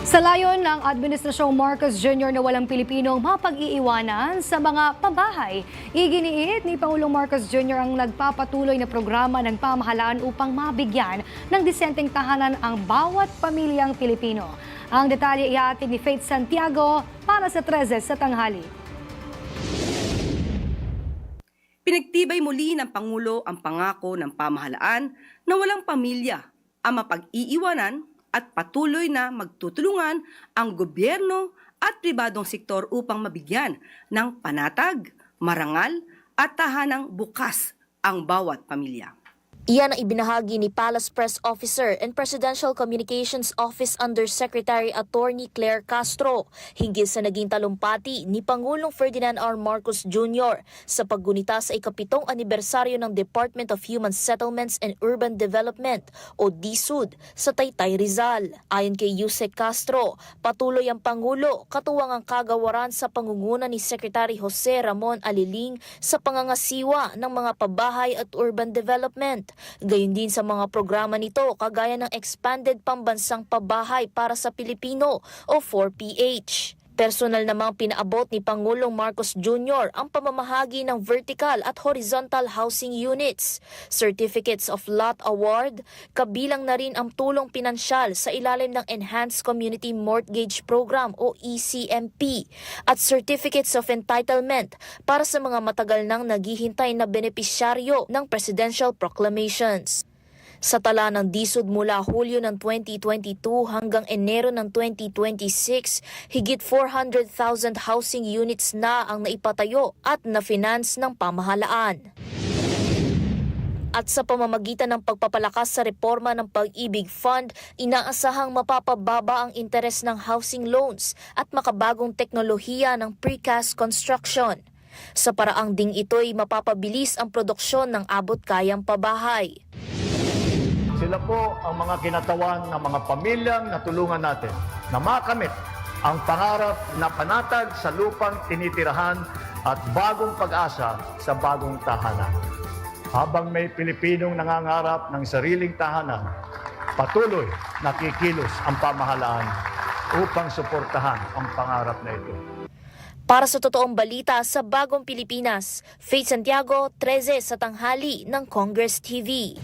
Sa layon ng Administrasyong Marcos Jr. na walang Pilipinong mapag-iiwanan sa mga pabahay, iginiit ni Pangulong Marcos Jr. ang nagpapatuloy na programa ng pamahalaan upang mabigyan ng disenteng tahanan ang bawat pamilyang Pilipino. Ang detalye ihatid ni Faith Santiago para sa 13 sa tanghali. Pinagtibay muli ng Pangulo ang pangako ng pamahalaan na walang pamilya ang mapag-iiwanan at patuloy na magtutulungan ang gobyerno at pribadong sektor upang mabigyan ng panatag, marangal at tahanang bukas ang bawat pamilya. Iyan ang ibinahagi ni Palace Press Officer and Presidential Communications Office Undersecretary Attorney Claire Castro hinggil sa naging talumpati ni Pangulong Ferdinand R. Marcos Jr. sa paggunita sa ika-7 anibersaryo ng Department of Human Settlements and Urban Development o DSUD sa Taytay, Rizal. Ayon kay Yusek Castro, patuloy ang Pangulo katuwang ang kagawaran sa pangunguna ni Secretary Jose Ramon Aliling sa pangangasiwa ng mga pabahay at urban development. Gayon din sa mga programa nito kagaya ng Expanded Pambansang Pabahay para sa Pilipino o 4PH. Personal namang pinaabot ni Pangulong Marcos Jr. ang pamamahagi ng vertical at horizontal housing units, certificates of lot award, kabilang na rin ang tulong pinansyal sa ilalim ng Enhanced Community Mortgage Program o ECMP at certificates of entitlement para sa mga matagal nang naghihintay na benepisyaryo ng presidential proclamations. Sa tala ng DSUD mula Hulyo ng 2022 hanggang Enero ng 2026, higit 400,000 housing units na ang naipatayo at na-finance ng pamahalaan. At sa pamamagitan ng pagpapalakas sa reforma ng Pag-ibig Fund, inaasahang mapapababa ang interes ng housing loans at makabagong teknolohiya ng precast construction. Sa paraang ding ito'y mapapabilis ang produksyon ng abot-kayang pabahay. Sila po ang mga kinatawan ng mga pamilyang natulungan natin na makamit ang pangarap na panatag sa lupang tinitirahan at bagong pag-asa sa bagong tahanan. Habang may Pilipinong nangangarap ng sariling tahanan, patuloy nakikilos ang pamahalaan upang suportahan ang pangarap na ito. Para sa totoong balita sa Bagong Pilipinas, Faith Santiago, 13 sa tanghali ng Congress TV.